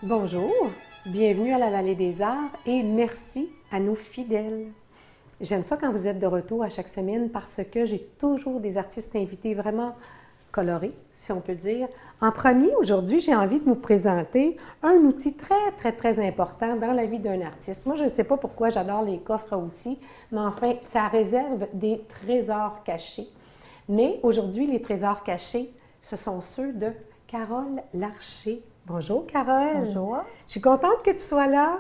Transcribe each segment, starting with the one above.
Bonjour, bienvenue à la Vallée des Arts et merci à nos fidèles. J'aime ça quand vous êtes de retour à chaque semaine parce que j'ai toujours des artistes invités vraiment colorés, si on peut dire. En premier, aujourd'hui, j'ai envie de vous présenter un outil très important dans la vie d'un artiste. Moi, je ne sais pas pourquoi j'adore les coffres à outils, mais enfin, ça réserve des trésors cachés. Mais aujourd'hui, les trésors cachés, ce sont ceux de Carole Larcher. Bonjour, Carole. Bonjour. Je suis contente que tu sois là.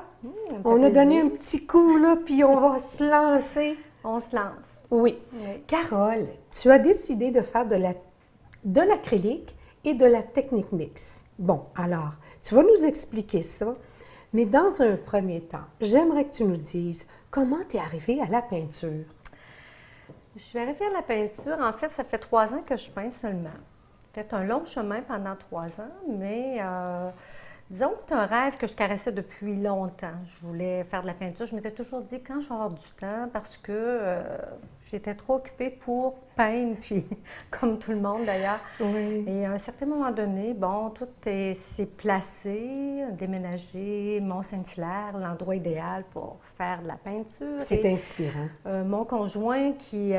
On a plaisir. donné un petit coup, là, puis on va se lancer. On se lance. Oui. Carole, tu as décidé de faire de l'acrylique et de la technique mix. Bon, alors, tu vas nous expliquer ça, mais dans un premier temps, j'aimerais que tu nous dises comment tu es arrivée à la peinture. Je suis arrivée à la peinture, en fait, ça fait 3 ans que je peins seulement. J'ai fait un long chemin pendant 3 ans, mais disons que c'est un rêve que je caressais depuis longtemps. Je voulais faire de la peinture. Je m'étais toujours dit quand je vais avoir du temps, parce que j'étais trop occupée pour peindre, puis comme tout le monde d'ailleurs. Oui. Et à un certain moment donné, bon, tout s'est placé, déménagé, Mont-Saint-Hilaire, l'endroit idéal pour faire de la peinture. C'est inspirant. Mon conjoint qui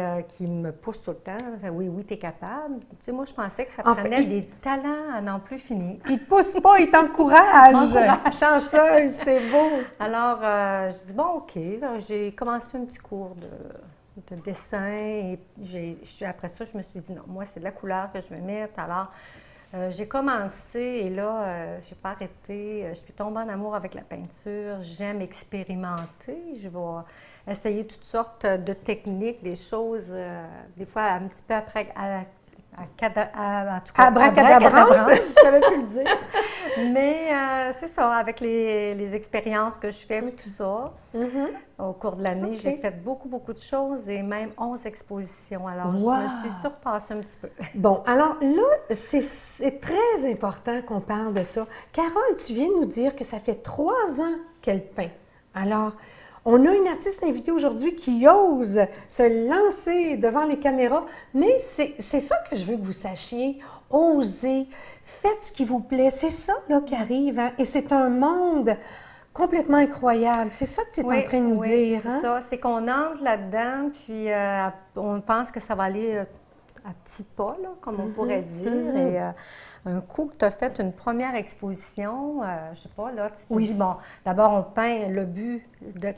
me pousse tout le temps, fait, oui, t'es capable. Tu sais, moi, je pensais que ça Enfin, prenait des talents à n'en plus finir. Il te pousse pas, il t'encourage. Chanceuse, c'est beau. Alors, j'ai dit, bon, OK. J'ai commencé un petit cours de dessin et après ça, je me suis dit, non, moi, c'est de la couleur que je vais mettre. Alors, j'ai commencé et là, j'ai pas arrêté. Je suis tombée en amour avec la peinture. J'aime expérimenter. Je vais essayer toutes sortes de techniques, des choses, des fois un petit peu après, abracadabrante, je ne savais plus le dire. Mais c'est ça, avec les expériences que je fais, tout ça. Au cours de l'année, j'ai fait beaucoup de choses et même 11 expositions. Alors, je me suis surpassée un petit peu. Bon, alors là, c'est très important qu'on parle de ça. Carole, tu viens de nous dire que ça fait 3 ans qu'elle peint. Alors, on a une artiste invitée aujourd'hui qui ose se lancer devant les caméras, mais c'est ça que je veux que vous sachiez. Osez, faites ce qui vous plaît. C'est ça là, qui arrive, hein? Et c'est un monde complètement incroyable. C'est ça que tu es en train de nous dire. C'est ça. C'est qu'on entre là-dedans, puis on pense que ça va aller à petits pas, là, comme on pourrait dire. Et un coup que tu as fait une première exposition, je sais pas, là, tu te dis, bon, d'abord, on peint, le but,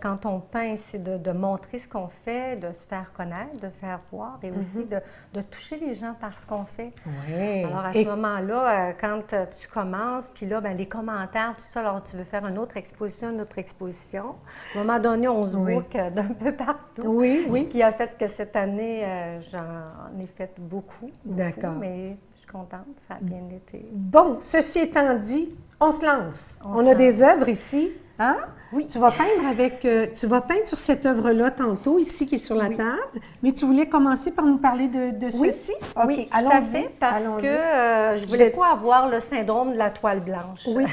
quand on peint, c'est de montrer ce qu'on fait, de se faire connaître, de faire voir et aussi de toucher les gens par ce qu'on fait. Oui. Alors, à ce moment-là, quand tu commences, puis là, bien, les commentaires, tout ça, alors tu veux faire une autre exposition. À un moment donné, on se book d'un peu partout. Oui. Ce qui a fait que cette année, j'en ai fait beaucoup. D'accord. Mais je suis contente, ça a bien été. Bon, ceci étant dit, on se lance. On a des œuvres ici. Hein? Oui. Tu vas peindre sur cette œuvre-là tantôt, ici, qui est sur la table. Mais tu voulais commencer par nous parler de ceci? Oui, tout à fait, parce que je voulais pas avoir le syndrome de la toile blanche. Oui.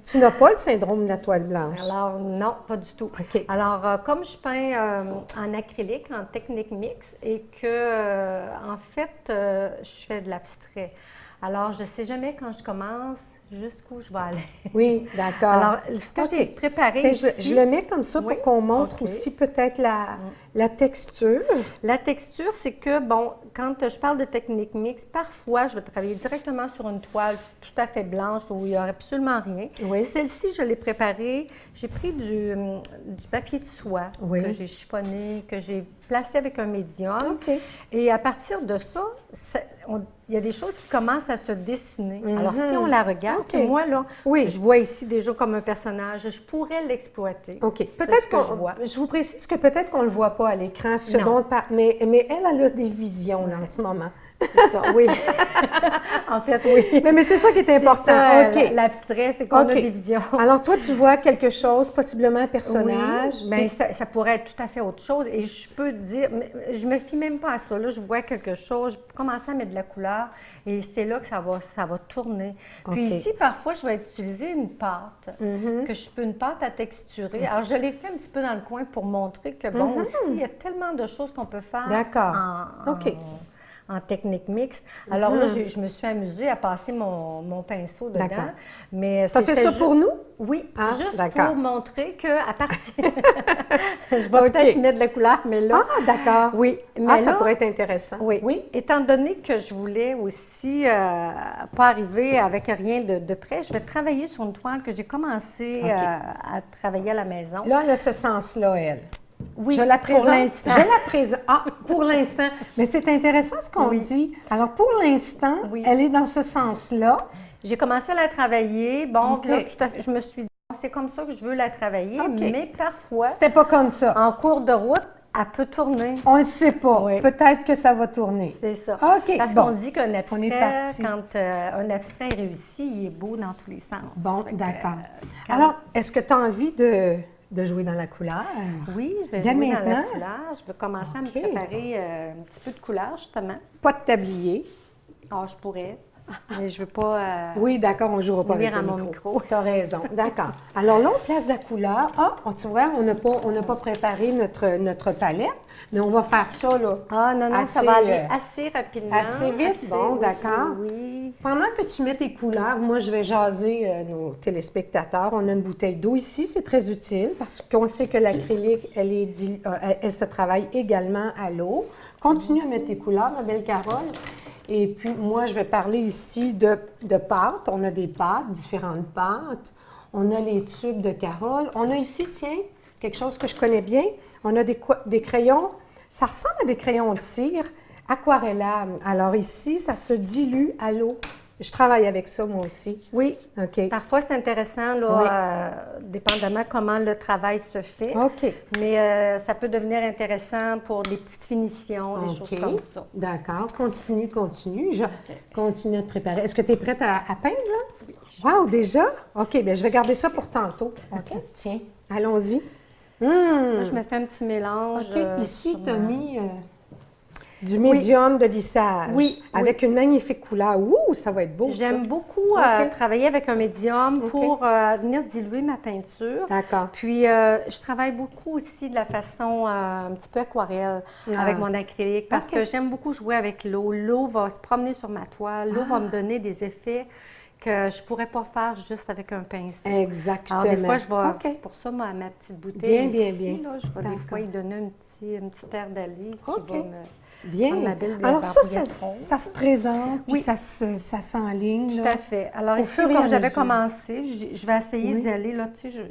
Tu n'as pas le syndrome de la toile blanche? Alors, non, pas du tout. OK. Alors, comme je peins en acrylique, en technique mixte, et que, en fait, je fais de l'abstrait. Alors, je ne sais jamais quand je commence jusqu'où je vais aller. Oui, d'accord. Alors, ce que j'ai préparé ici... Je le mets comme ça pour qu'on montre aussi peut-être la texture. La texture, c'est que, bon, quand je parle de technique mixte, parfois, je vais travailler directement sur une toile tout à fait blanche où il n'y aurait absolument rien. Oui. Celle-ci, je l'ai préparée. J'ai pris du papier de soie que j'ai chiffonné, que j'ai placé avec un médium. OK. Et à partir de ça, il y a des choses qui commencent à se dessiner. Alors, si on la regarde, moi, là, je vois ici déjà comme un personnage. Je pourrais l'exploiter. OK. Peut-être que je vous précise que peut-être qu'on ne le voit pas à l'écran, mais elle a des visions là, en ce moment. C'est ça, oui. En fait, oui. Mais c'est ça qui est important. Ça, l'abstrait, c'est qu'on a des visions. Alors, toi, tu vois quelque chose, possiblement un personnage. Oui, bien, ça pourrait être tout à fait autre chose. Et je peux dire, je me fie même pas à ça. Là, je vois quelque chose, je peux commencer à mettre de la couleur et c'est là que ça va tourner. Puis ici, parfois, je vais utiliser une pâte, une pâte à texturer. Alors, je l'ai fait un petit peu dans le coin pour montrer que, bon, aussi, il y a tellement de choses qu'on peut faire en technique mixte. Alors là, je me suis amusée à passer mon pinceau dedans. D'accord. Mais Tu as fait ça pour nous? Oui, Ah, juste d'accord. pour montrer qu'à partir... je vais peut-être mettre de la couleur, mais là... Ah, d'accord. Oui, mais ça là, pourrait être intéressant. oui. Étant donné que je voulais aussi pas arriver avec rien de près, je vais travailler sur une toile que j'ai commencé à travailler à la maison. Là, elle a ce sens-là, elle. Oui, je la présente. pour l'instant. Je la présente. Ah, pour l'instant. Mais c'est intéressant ce qu'on dit. Alors, pour l'instant, elle est dans ce sens-là. J'ai commencé à la travailler. Bon, puis là, tout à fait, je me suis dit, c'est comme ça que je veux la travailler, mais parfois... C'était pas comme ça. En cours de route, elle peut tourner. On ne sait pas. Oui. Peut-être que ça va tourner. C'est ça. OK. Parce qu'on dit qu'un abstrait, parti. quand un abstrait est réussi, il est beau dans tous les sens. Bon, d'accord. Alors, est-ce que tu as envie de jouer dans la couleur? Oui, je vais Dès jouer maintenant? dans la couleur. Je vais commencer à me préparer un petit peu de couleur, justement. Pas de tablier. Ah, je pourrais, mais je ne veux pas oui, d'accord, on ne jouera pas avec à le mon micro. Tu as raison, d'accord. Alors là, on place de la couleur. Ah, tu vois, on n'a pas préparé notre palette, mais on va faire ça, là. Ah, non, assez, ça va aller assez rapidement. Assez vite, bon, d'accord. Oui. Pendant que tu mets tes couleurs, moi, je vais jaser nos téléspectateurs. On a une bouteille d'eau ici, c'est très utile parce qu'on sait que l'acrylique, elle se travaille également à l'eau. Continue à mettre tes couleurs, ma belle Carole. Et puis, moi, je vais parler ici de pâtes. On a des pâtes, différentes pâtes. On a les tubes de Carole. On a ici, tiens, quelque chose que je connais bien. On a des crayons. Ça ressemble à des crayons de cire aquarellables. Alors ici, ça se dilue à l'eau. Je travaille avec ça, moi aussi. Oui. OK. Parfois, c'est intéressant, là, dépendamment comment le travail se fait. OK. Mais ça peut devenir intéressant pour des petites finitions, des choses comme ça. D'accord. Continue. Je continue à te préparer. Est-ce que tu es prête à peindre, là? Oui. Wow, déjà? OK, bien, je vais garder ça pour tantôt. OK? Tiens, allons-y. Moi, je me fais un petit mélange. OK. Ici, tu as mis du médium de lissage. Oui. Avec une magnifique couleur. Ouh, ça va être beau, ça. J'aime beaucoup travailler avec un médium pour venir diluer ma peinture. D'accord. Puis, je travaille beaucoup aussi de la façon un petit peu aquarelle avec mon acrylique parce que j'aime beaucoup jouer avec l'eau. L'eau va se promener sur ma toile. L'eau va me donner des effets que je ne pourrais pas faire juste avec un pinceau. Exactement. Alors, des fois, je vais... C'est pour ça, ma petite bouteille bien. Là, je vais des fois y donner une petite aire d'aller qui va me... Bien. Alors ça se présente, puis ça s'enligne. Tout à fait. Alors ici, comme j'avais commencé, je vais essayer d'y aller, là, tu sais,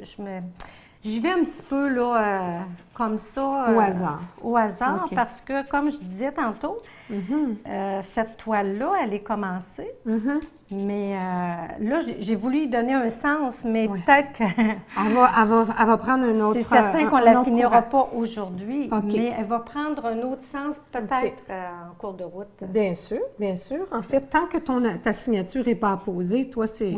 j'y vais un petit peu, là, comme ça. Au hasard. Au hasard, parce que, comme je disais tantôt, cette toile-là, elle est commencée. Mais là, j'ai voulu y donner un sens, mais peut-être que... elle va prendre un autre... C'est certain qu'on ne la finira pas aujourd'hui, mais elle va prendre un autre sens peut-être en cours de route. Bien sûr, bien sûr. En fait, tant que ta signature n'est pas apposée, toi, c'est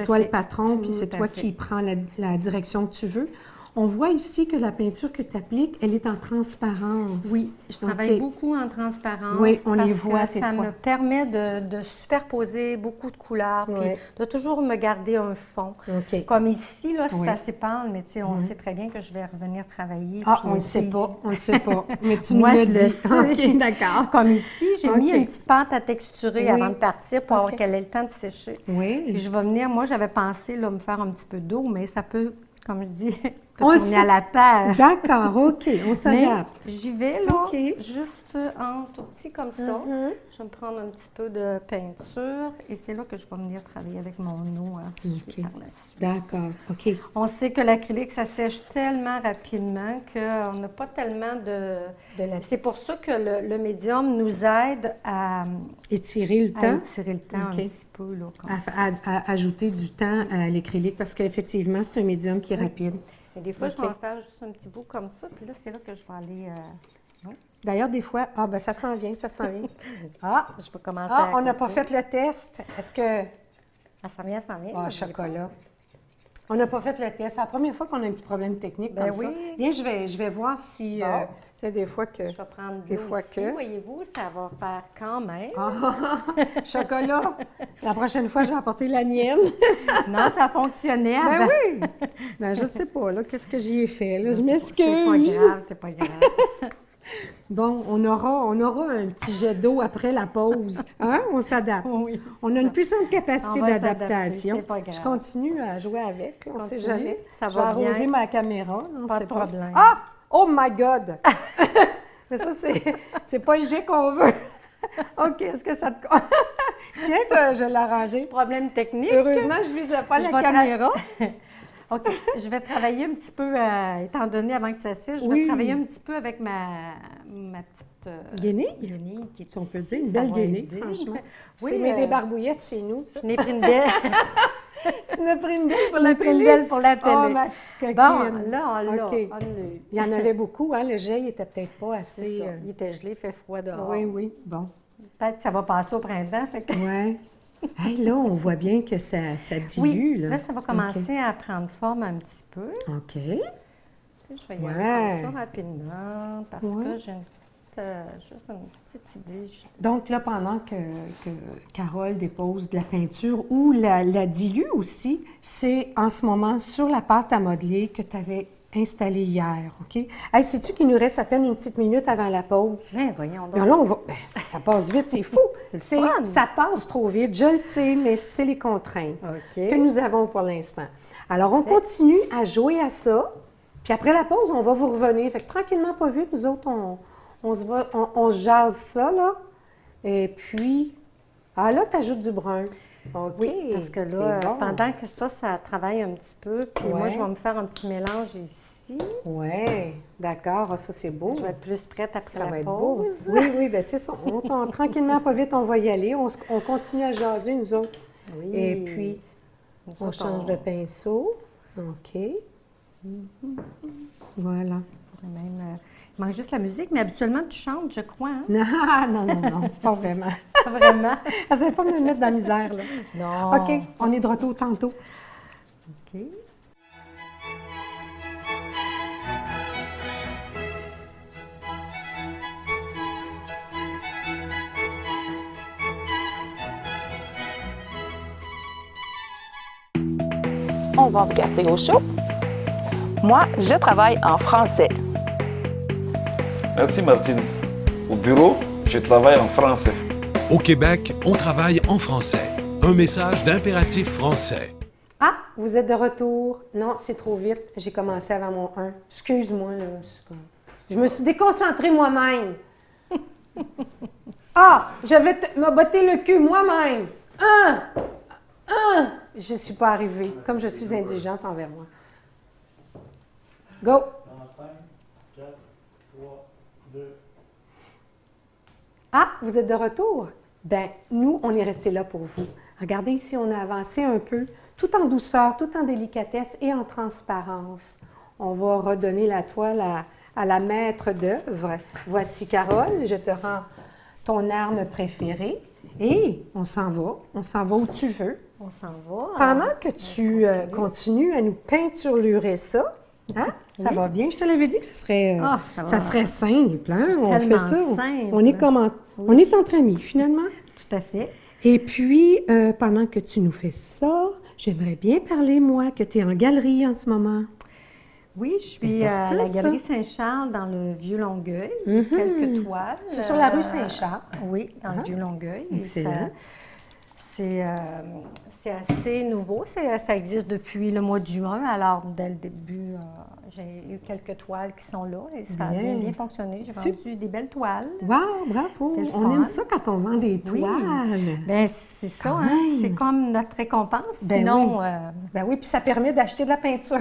toi le patron, puis c'est toi qui prends la direction que tu veux. On voit ici que la peinture que tu appliques, elle est en transparence. Oui, je travaille beaucoup en transparence. Oui, on parce les voit, que ça me permet de superposer beaucoup de couleurs, puis de toujours me garder un fond. Comme ici, là, c'est assez pâle, mais tu sais, on sait très bien que je vais revenir travailler. Ah, on ne sait pas, Mais tu nous le dis. OK, d'accord. Comme ici, j'ai mis une petite pâte à texturer avant de partir pour avoir qu'elle ait le temps de sécher. Oui. Puis je vais venir, moi, j'avais pensé là, me faire un petit peu d'eau, mais ça peut, comme je dis... tourner à la terre. D'accord, OK, on s'adapte. J'y vais, là, juste en tout petit comme ça. Je vais me prendre un petit peu de peinture et c'est là que je vais venir travailler avec mon eau par la suite. D'accord, OK. On sait que l'acrylique, ça sèche tellement rapidement qu'on n'a pas tellement de... C'est pour ça que le médium nous aide à... étirer le temps. À étirer le temps un petit peu, là, comme ça. À ajouter du temps à l'acrylique parce qu'effectivement, c'est un médium qui est rapide. Et des fois, je vais en faire juste un petit bout comme ça, puis là, c'est là que je vais aller... D'ailleurs, des fois, ça s'en vient. Je peux commencer à... on n'a pas fait le test. Est-ce que... Ça vient. Ah, chocolat. On n'a pas fait le test. C'est la première fois qu'on a un petit problème technique comme ça. Bien, je vais voir si... tu sais, des fois que... Je vais prendre des fois ici, voyez-vous, ça va faire quand même. Chocolat! La prochaine fois, je vais apporter la mienne. Non, ça fonctionnait avant. Ben oui! Ben, je sais pas, là, qu'est-ce que j'y ai fait, là. Je m'excuse. C'est pas grave. Bon, on aura un petit jet d'eau après la pause. Hein? On s'adapte. Oui, On a une puissante capacité On va s'adapter, d'adaptation. c'est pas grave. Je continue à jouer avec. On ne sait Continue, jamais. ça Je vais va bien. arroser ma caméra. On Pas sait de problème. Ah! Oh my God! Mais ça, c'est pas le jet qu'on veut. OK, est-ce que ça te... Tiens, je l'ai arrangé. Problème technique. Heureusement, je ne visais pas Je la vais caméra. OK. Je vais travailler un petit peu, étant donné avant que ça sèche, je Oui. vais travailler un petit peu avec ma petite Guenille? guenille qui est Si on peut ici. dire, une Ça belle va guenille, aider. franchement. Oui, C'est mes des barbouillettes chez nous, ça. Je n'ai pris une belle. Tu n'as pris une belle pour Je la n'ai pris une télé? belle pour la télé. Oh, ma coquine. Bon, là, on l'a. OK. On l'a. Il y en avait beaucoup, hein? Le gel était peut-être pas C'est assez... ça. Il était gelé, il fait froid dehors. Oui, oui, bon. Peut-être que ça va passer au printemps. Fait que... Oui. Hey, là, on voit bien que ça dilue, Oui, là. là, ça va commencer à prendre forme un petit peu. OK. Puis je vais y aller Ouais. comme ça rapidement parce Ouais. que j'ai juste une petite idée. Donc là, pendant que Carole dépose de la peinture ou la dilue aussi, c'est en ce moment sur la pâte à modeler que tu avais installée hier, OK? Hey, sais-tu qu'il nous reste à peine une petite minute avant la pause? Mais voyons donc. Là, on va... Ben, ça passe vite, c'est fou. C'est le fun. Ça passe trop vite, je le sais, mais c'est les contraintes OK. que nous avons pour l'instant. Alors, on continue à jouer à ça, puis après la pause, on va vous revenir. Fait que tranquillement, pas vite, nous autres, on se jase ça, là. Et puis, là, tu ajoutes du brun. OK. Oui, parce que c'est là, bon. pendant que ça travaille un petit peu, puis moi, Ouais. je vais me faire un petit mélange ici. Oui, d'accord. Ah, ça, c'est beau. Je vais être plus prête après Ça la va être pause. beau. Oui, oui, bien c'est ça. Tranquillement, pas vite, on va y aller. On continue à jaser, nous autres. Oui. Et puis, Nous on autres, change de pinceau. OK. Voilà. on pourrait même, il manque juste la musique, mais habituellement, tu chantes, je crois. Hein? Non, non, pas vraiment. Pas vraiment. Essaye pas de me mettre dans la misère, là. Non. OK, on est de retour tantôt. OK. On va regarder au show. Moi, je travaille en français. Merci Martine. Au bureau, je travaille en français. Au Québec, on travaille en français. Un message d'impératif français. Ah, vous êtes de retour. Non, c'est trop vite. J'ai commencé avant mon 1. Excuse-moi, là. Je me suis déconcentrée moi-même. Je vais me botter le cul moi-même. Je ne suis pas arrivée, comme je suis indigente envers moi. Go! 5, 4, 3, 2. Ah, vous êtes de retour? Bien, nous, on est restés là pour vous. Regardez ici, on a avancé un peu, tout en douceur, tout en délicatesse et en transparence. On va redonner la toile à la maître d'œuvre. Voici, Carole, je te rends ton arme préférée et on s'en va où tu veux. On s'en va. Pendant que tu continues à nous peinturlurer ça, hein? Ça va bien. Je te l'avais dit que ce serait, ça serait simple. Hein? On fait tellement ça. simple. On est entre amis, finalement. Tout à fait. Et puis, pendant que tu nous fais ça, j'aimerais bien parler, moi, que tu es en galerie en ce moment. Oui, je suis à important, la ça. Galerie Saint-Charles dans le Vieux-Longueuil. Quelques toiles. C'est sur la rue Saint-Charles. Oui, dans le Vieux-Longueuil. Et Excellent. C'est assez nouveau. Ça existe depuis le mois de juin. Alors, dès le début, j'ai eu quelques toiles qui sont là et ça a Bien. bien fonctionné. J'ai Super. vendu des belles toiles. Wow, bravo! C'est le On fun. aime ça quand on vend des Oui. toiles. Bien, c'est ça, Quand hein? même. C'est comme notre récompense. Ben Sinon, oui. Ben oui, puis ça permet d'acheter de la peinture.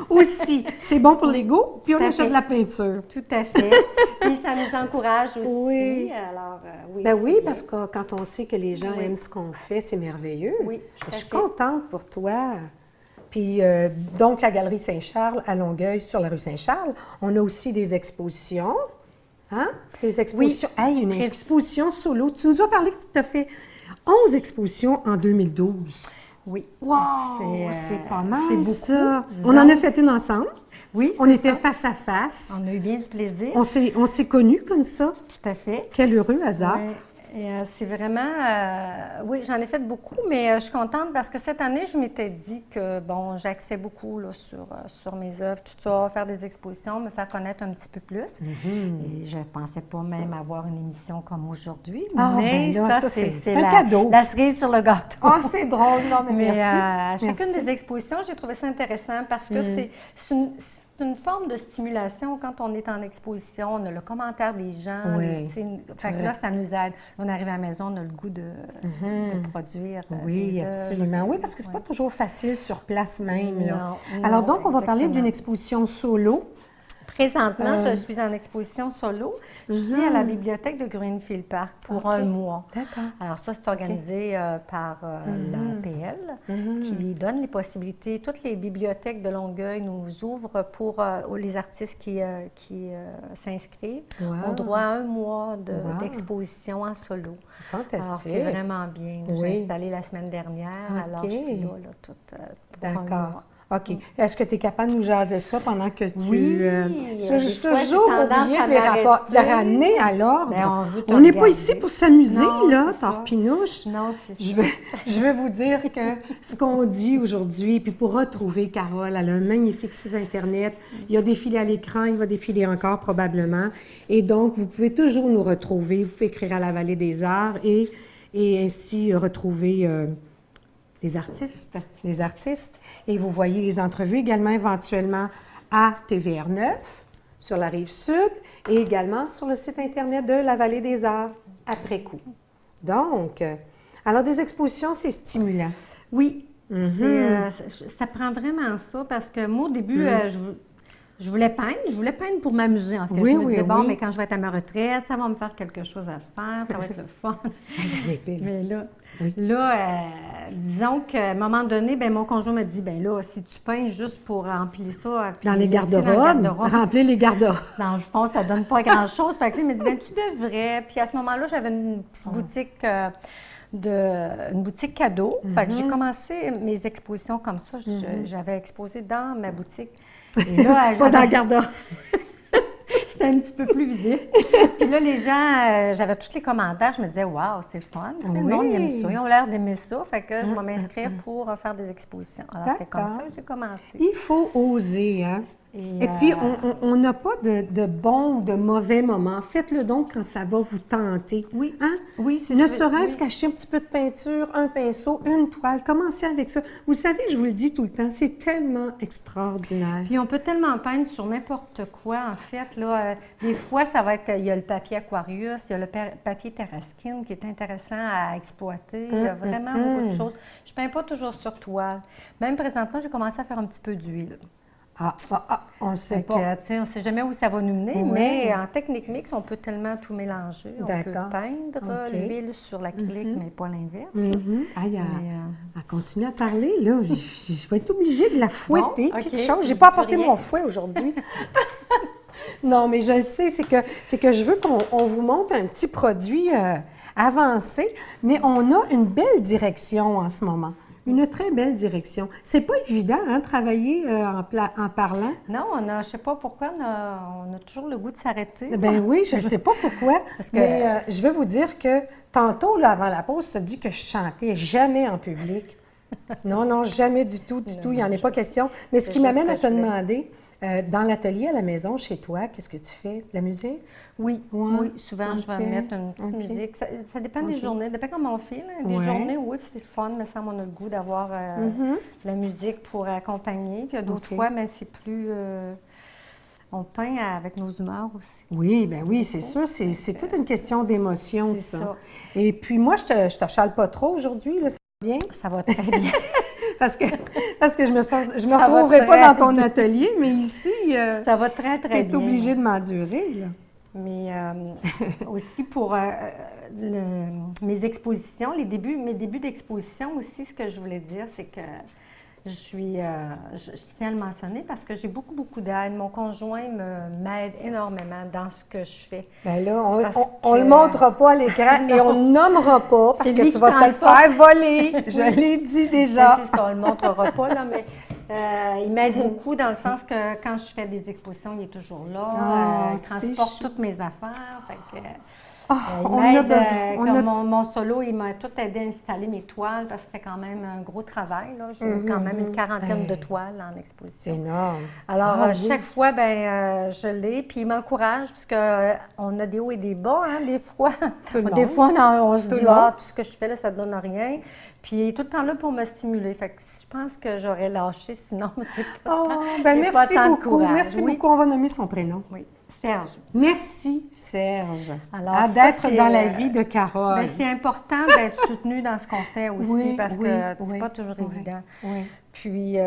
Aussi. C'est bon pour l'ego, puis on Tout à achète fait. de la peinture. tout à fait. Puis ça nous encourage aussi. Oui. Alors, oui. Ben oui, c'est parce que quand on sait que les gens Oui. aiment ce qu'on fait, c'est merveilleux. Oui, tout à Je suis fait. contente pour toi. Puis, donc, la Galerie Saint-Charles à Longueuil, sur la rue Saint-Charles, on a aussi des expositions. Hein? Des expositions. Hey, une exposition solo. Tu nous as parlé que tu t'as fait 11 expositions en 2012. Oui. Wow! C'est, C'est pas mal, c'est beaucoup, ça. disons. On en a fait une ensemble. Oui, On c'est était ça. face à face. On a eu bien du plaisir. On s'est connus comme ça. Tout à fait. Quel heureux hasard. Ouais. Et c'est vraiment, oui, j'en ai fait beaucoup, mais je suis contente parce que cette année, je m'étais dit que, bon, j'axais beaucoup là, sur mes œuvres, tout ça, faire des expositions, me faire connaître un petit peu plus. Et je ne pensais pas même avoir une émission comme aujourd'hui, mais ben là, ça c'est un cadeau. La cerise sur le gâteau. Ah, c'est drôle, non, mais Mais merci. à chacune Merci. des expositions, j'ai trouvé ça intéressant parce que c'est une forme de stimulation quand on est en exposition. On a le commentaire des gens. Oui, Tu sais, fait que là, ça nous aide. On arrive à la maison, on a le goût de produire. Oui, des œuvres. absolument. Oui, parce que c'est pas toujours facile sur place même. Là. Non, Alors non, donc, on va parler exactement. d'une exposition solo. Présentement, je suis en exposition solo. Je suis à la bibliothèque de Greenfield Park pour un mois. D'accord. Alors ça, c'est organisé par la PL qui donne les possibilités. Toutes les bibliothèques de Longueuil nous ouvrent pour les artistes qui s'inscrivent. Wow. Ont droit à un mois Wow. d'exposition en solo. Fantastique. Alors c'est vraiment bien. Oui. J'ai installé la semaine dernière. Alors je suis là toute pour un D'accord. mois. OK. Est-ce que tu es capable de nous jaser ça pendant que tu... Oui, je des suis fois, j'ai toujours tendance oubliée à de les m'arrêter. ramener à l'ordre. Ben, on veut te On n'est pas regarder. ici pour s'amuser, Non, là, c'est ça. torpinouche. Non, c'est Je ça. je veux vous dire que ce qu'on dit aujourd'hui, puis pour retrouver Carole, elle a un magnifique site Internet. Il y a défilé à l'écran, il va défiler encore probablement. Et donc, vous pouvez toujours nous retrouver. Vous pouvez écrire à la Vallée des Arts et ainsi retrouver les artistes. Et vous voyez les entrevues également éventuellement à TVR9, sur la Rive-Sud, et également sur le site Internet de la Vallée des Arts, après coup. Donc, alors des expositions, c'est stimulant. Oui, ça prend vraiment ça parce que moi, au début, je voulais peindre. Je voulais peindre pour m'amuser, en fait. Oui, je me disais, bon, oui. mais quand je vais être à ma retraite, ça va me faire quelque chose à faire, ça va être le fun. Mais là, disons qu'à un moment donné, ben, mon conjoint me dit, ben là, si tu peins juste pour remplir ça... puis Dans les laisser dans le garde-robes, garde-robe, remplir les garde-robes. dans le fond, ça donne pas grand-chose. Fait que lui, il me dit, ben tu devrais. Puis à ce moment-là, j'avais une petite boutique... une boutique cadeau. Fait que j'ai commencé mes expositions comme ça. J'avais exposé dans ma boutique. Et là, Pas dans le garde-robe. c'était un petit peu plus visible. Puis là, les gens, j'avais tous les commentaires. Je me disais, waouh, c'est le fun. Tu sais, le monde, ils aiment ça. Ils ont l'air d'aimer ça. Fait que je vais m'inscrire pour faire des expositions. Alors, c'est comme ça que j'ai commencé. Il faut oser, hein? Et puis, on n'a pas de bons ou de mauvais moments. Faites-le donc quand ça va vous tenter. Oui. Hein? Oui, c'est Ne ça. serait-ce qu'acheter un petit peu de peinture, un pinceau, une toile. Commencez avec ça. Vous savez, je vous le dis tout le temps, c'est tellement extraordinaire. Puis on peut tellement peindre sur n'importe quoi, en fait. Là, des fois, ça va être, il y a le papier Aquarius, il y a le papier Terraskin qui est intéressant à exploiter. Il y a vraiment beaucoup de choses. Je ne peins pas toujours sur toile. Même présentement, j'ai commencé à faire un petit peu d'huile. On ne sait Fait pas. que, tu sais, on ne sait jamais où ça va nous mener, Oui. mais en technique mix, on peut tellement tout mélanger. On peut D'accord. peindre OK. l'huile sur l'acrylique, mais pas l'inverse. Aïe, Mais, elle continue à parler, là. Je vais être obligée de la fouetter. Bon, OK. Quelque chose. Je n'ai Je pas dis apporté rien. mon fouet aujourd'hui. Non, mais je le sais, c'est que je veux qu'on vous montre un petit produit avancé, mais on a une belle direction en ce moment. Une très belle direction. C'est pas évident, hein, travailler en parlant. non, je ne sais pas pourquoi, on a toujours le goût de s'arrêter. Ben oui, je ne sais pas pourquoi. Parce que- Mais je veux vous dire que tantôt, là, avant la pause, ça dit que je chantais jamais en public. Non, jamais du tout, Il n'y en est pas question. Mais ce qui juste m'amène à que te je fais. demander, dans l'atelier à la maison, chez toi, qu'est-ce que tu fais? De la musique? Oui, Ouais. oui, souvent je vais OK. mettre une petite OK. musique. Ça dépend des journées, ça dépend comment on fait. Là. Des Ouais. journées où oui, c'est le fun, mais ça on a le goût d'avoir la musique pour accompagner. Puis il y a d'autres OK. fois, mais c'est plus... on peint avec nos humeurs aussi. Oui, ben oui, c'est sûr. C'est toute une question d'émotion, C'est ça. ça. Et puis moi, je te chale pas trop aujourd'hui, là, ça va bien? Ça va très bien. Parce que je me va retrouverai pas très dans ton atelier, mais ici, Ça va très, tu très es bien. obligé de m'endurer, là. Mais aussi pour mes expositions, mes débuts d'exposition aussi, ce que je voulais dire, c'est que je tiens à le mentionner parce que j'ai beaucoup d'aide. Mon conjoint m'aide énormément dans ce que je fais. Bien là, Parce on que- le montrera pas à l'écran et on ne nommera pas parce C'est que lui tu qui vas te le transporte. faire voler. Je l'ai dit déjà. C'est ça, on ne le montrera pas, là, mais il m'aide beaucoup dans le sens que quand je fais des expositions, il est toujours là. Ah, Il c'est transporte chou. toutes mes affaires. Fait que, Il on m'aide, a besoin. comme mon solo, il m'a tout aidé à installer mes toiles parce que c'était quand même un gros travail. J'ai quand même une quarantaine de toiles en C'est exposition. énorme. Alors, Ah, oui. chaque fois, je l'ai, puis il m'encourage, parce qu'on a des hauts et des bas, hein, des fois. Tout le Des monde. fois, on se Tout dit, le monde. tout ce que je fais là, ça ne donne rien. Puis il est tout le temps là pour me stimuler. Fait que je pense que j'aurais lâché, sinon, j'ai pas, Oh, ben j'ai pas merci tant de beaucoup. courage. Merci Oui. beaucoup. On va nommer son prénom. Oui, Serge. Merci, Serge, Alors, ça, d'être c'est, dans la vie de Carole. Ben, c'est important d'être soutenu dans ce qu'on fait aussi, Oui, parce oui, que c'est oui, pas toujours oui, évident. oui. Puis,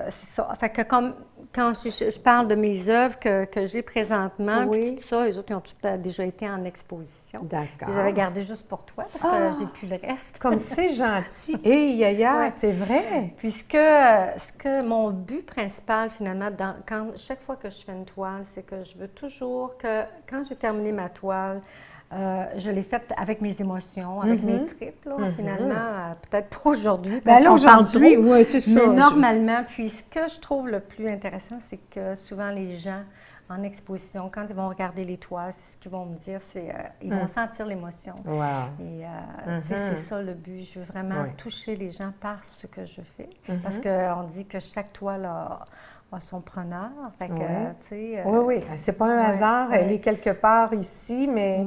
c'est ça. Fait que comme quand je parle de mes œuvres que j'ai présentement, Oui. puis tout ça, les autres, ils ont tout déjà été en exposition. D'accord. Je les avais gardés juste pour toi, parce que j'ai plus le reste. Comme c'est gentil. Hé, Yaya, Ouais. c'est vrai. Puis ce que mon but principal, finalement, chaque fois que je fais une toile, c'est que je veux toujours que, quand j'ai terminé ma toile, je l'ai faite avec mes émotions, avec mes tripes, là, finalement. Peut-être pas aujourd'hui, parce Ben là, qu'on parle aujourd'hui, trop. oui, c'est ça. Mais normalement, puis ce que je trouve le plus intéressant, c'est que souvent les gens en exposition, quand ils vont regarder les toiles, c'est ce qu'ils vont me dire, c'est ils vont sentir l'émotion. Wow. Et c'est ça le but. Je veux vraiment Oui. toucher les gens par ce que je fais. Parce qu'on dit que chaque toile a son preneur. Fait que, Oui. tu sais, Oui, oui. C'est pas un hasard. Elle est quelque part ici, mais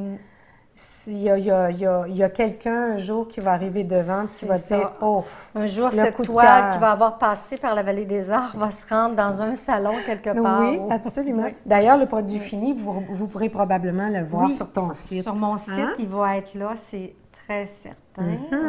il y a quelqu'un un jour qui va arriver devant et qui C'est va ça. dire « Oh! » un jour, le cette coup de toile cœur. qui va avoir passé par la Vallée des Arts va se rendre dans un salon quelque part. Oui, absolument. D'ailleurs, le produit fini, vous pourrez probablement le voir Oui, sur ton site. Sur mon site, Hein? il va être là, c'est très certain.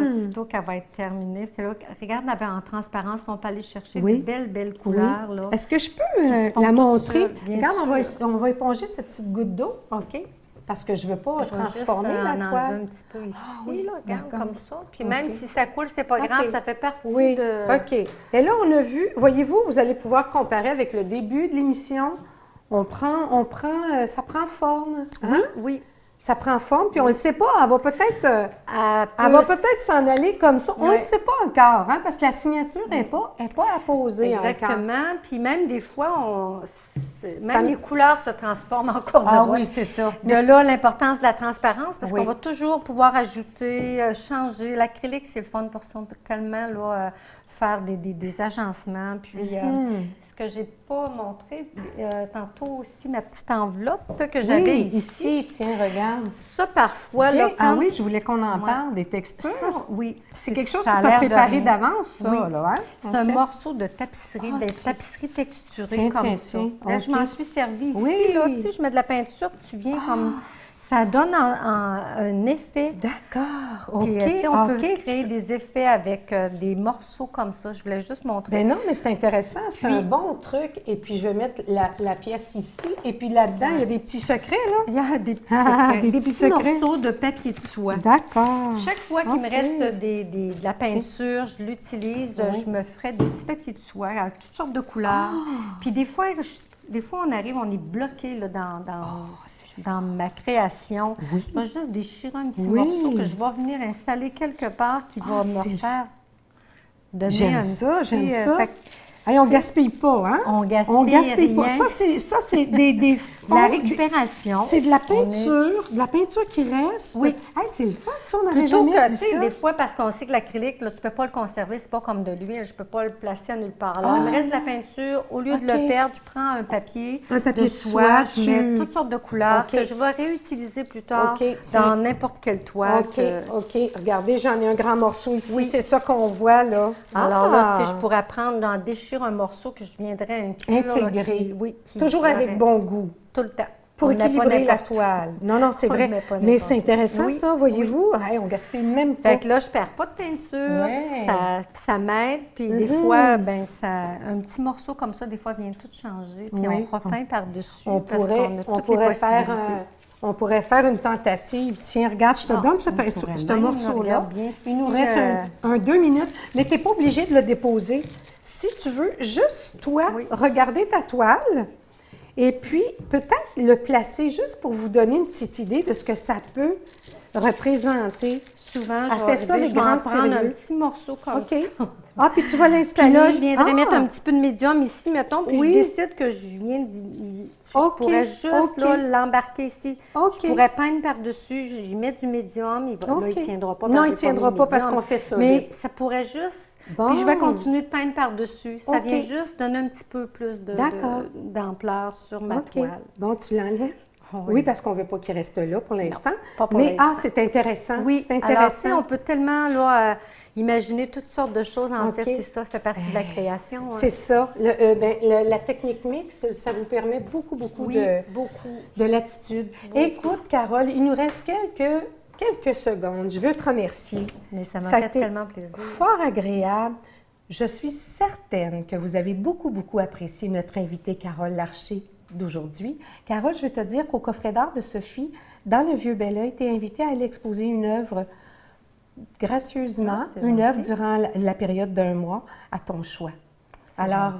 Aussitôt qu'elle va être terminée. Puis là, regarde, en transparence, on peut aller chercher Oui. des belles Oui. couleurs. Là. Est-ce que je peux Qui se font la toutes montrer? seules, bien Regarde, sûr. on va éponger cette petite goutte d'eau, OK? Parce que je ne veux pas Je vais juste transformer en la enlever toile. un petit peu ici, oui, là, regarde, d'accord. comme ça. Puis OK. même si ça coule, c'est pas grave, OK. ça fait partie Oui, de... OK. Et là, on a vu, voyez-vous, vous allez pouvoir comparer avec le début de l'émission. Ça prend forme. Hein? Oui. Ça prend forme, puis on ne le sait pas. Elle va peut-être Elle va peut-être s'en aller comme ça. On ne Ouais. le sait pas encore, hein, parce que la signature n'est pas apposée encore. Exactement. Puis même des fois, Ça- les couleurs se transforment en cours de Ah route. oui, c'est ça. De là, l'importance de la transparence, parce Oui. qu'on va toujours pouvoir ajouter, changer. L'acrylique, c'est le fun pour ça. On peut tellement là, faire des agencements. Puis, ce que j'ai pas montré, tantôt aussi, ma petite enveloppe que j'avais Oui, ici. tiens, regarde. Ça, parfois, Tiens, là, quand... oui, je voulais qu'on en Ouais. parle, des textures. Ça, oui. C'est quelque chose ça a que tu as l'air de préparé rien. d'avance, ça, Oui. là, hein? C'est un OK. morceau de tapisserie, Ah, des tiens. tapisseries texturées Tiens, comme tiens, ça. tiens. Là, je OK. m'en suis servie ici. Oui. Là, tu sais, je mets de la peinture, puis tu viens comme... Ça donne un effet. D'accord, OK, Puis, tu sais, on peut OK. créer des effets avec des morceaux comme ça. Je voulais juste montrer. Ben non, mais c'est intéressant, c'est un bon truc. Et puis, je vais mettre la pièce ici. Et puis là-dedans, il y a des petits secrets, là. Il y a des petits Ah, secrets, des des petits petits secrets. morceaux de papier de soie. D'accord. Chaque fois qu'il me OK. reste de la peinture, je l'utilise, Oui. je me ferai des petits papiers de soie à toutes sortes de couleurs. Puis des fois, on arrive, on est bloqué là, dans ma création. Je vais juste déchirer un petit Oui. morceau que je vais venir installer quelque part qui va c'est me faire donner J'aime un ça, petit, j'aime ça. fait que Hey, on gaspille pas, hein? on gaspille On gaspille pas. rien. Ça, c'est des fonds. La récupération. C'est de la On est- peinture qui reste. Oui. Hey, c'est le fun, ça, on n'aurait Plutôt jamais que, dit tu sais, ça. des fois, parce qu'on sait que l'acrylique, là, tu peux pas le conserver, c'est pas comme de l'huile, je peux pas le placer à nulle part. Alors, il me reste de la peinture, au lieu de OK. le perdre, je prends un papier de soie, je mets toutes sortes de couleurs OK. que je vais réutiliser plus tard OK, tiens. dans n'importe quelle toile. OK, OK. Regardez, j'en ai un grand morceau ici. Oui. C'est ça qu'on voit, là. Alors là, tu sais, Ah! je pourrais prendre, j'en déchire un morceau que je viendrais inclure. là, Intégrer. qui Toujours ferait avec bon goût. Tout le temps. Pour On met pas équilibrer la n'importe où. toile. Non, non, c'est On vrai. met pas Mais n'importe c'est où. intéressant, Oui, ça, voyez-vous. Hey, on gaspille même pas. Fait que là, je perds pas de peinture, Ouais. ça m'aide. Puis des fois, ben un petit morceau comme ça, des fois, vient tout changer. Puis Oui. on repeint par-dessus On parce pourrait, qu'on a on toutes pourrait les faire possibilités. on pourrait faire une tentative. Tiens, regarde, je te Ah, donne ce, on pourrait ce même, morceau-là. regarde bien Il nous si, reste un 2 minutes, mais tu n'es pas obligé de le déposer. Si tu veux, juste toi, regarder ta toile et puis peut-être le placer juste pour vous donner une petite idée de ce que ça peut représenter. Souvent, Elle je fait vais ça, arriver, les je vais en grands prendre un sérieux. petit morceau comme OK. ça. Ah, puis tu vas l'installer. Puis là, je viendrais Ah! mettre un petit peu de médium ici, mettons, puis Oui. je décide que je viens d'y... Je OK, pourrais juste OK. là, l'embarquer ici. OK. Je pourrais peindre par-dessus, j'y mets du médium, là, il ne tiendra pas. Non, parce il que ne j'ai pas tiendra mis pas de parce médium. qu'on fait ça. Mais vite. ça pourrait juste... Bon. Puis je vais continuer de peindre par-dessus. Ça OK. vient juste donner un petit peu plus D'accord. d'ampleur sur ma OK. toile. Bon, tu l'enlèves? Oh, Oui, parce qu'on ne veut pas qu'il reste là pour l'instant. pas pour Mais l'instant. c'est intéressant. Oui, c'est alors, tu sais, intéressant. on peut tellement là, imaginer toutes sortes de choses. En OK. fait, c'est ça, ça fait partie de la création. hein. C'est ça. La technique mix, ça vous permet beaucoup Oui, beaucoup. de latitude. Écoute, Carole, il nous reste quelques secondes. Je veux te remercier. Mais ça m'a Ça a fait été tellement plaisir. fort agréable. Je suis certaine que vous avez beaucoup apprécié notre invitée Carole Larcher d'aujourd'hui. Carole, je veux te dire qu'au coffret d'art de Sophie, dans le Vieux-Belleuil, tu es invitée à aller exposer une œuvre gracieusement, c'est une œuvre gentil. durant la période d'un mois, à ton choix. Alors,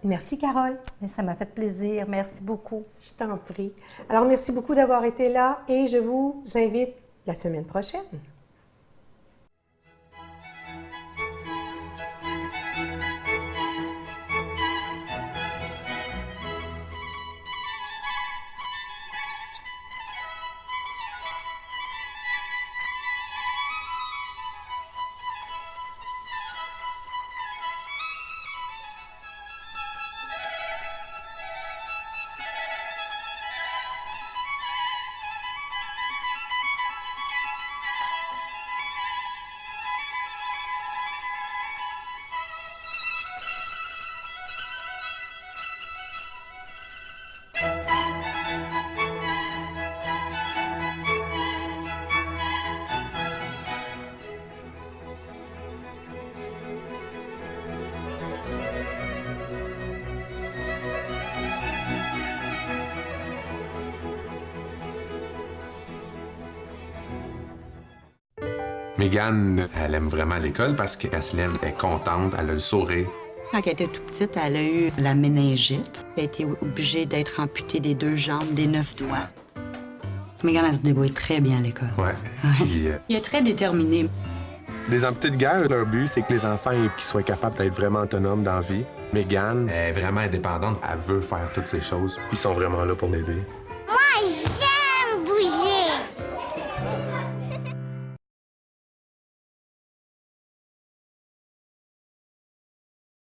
merci Carole. Mais ça m'a fait plaisir. Merci beaucoup. Je t'en prie. Alors, merci beaucoup d'avoir été là et je vous invite la semaine prochaine. Mégane, elle aime vraiment l'école parce qu'elle se lève, elle est contente, elle a le sourire. Quand elle était toute petite, elle a eu la méningite. Elle a été obligée d'être amputée des 2 jambes, des 9 doigts. Mégane, elle se débrouille très bien à l'école. Ouais. Puis, Elle est très déterminée. Les amputés de guerre, leur but, c'est que les enfants qu'ils soient capables d'être vraiment autonomes dans la vie. Mégane, elle est vraiment indépendante, elle veut faire toutes ces choses. ils sont vraiment là pour l'aider. Moi,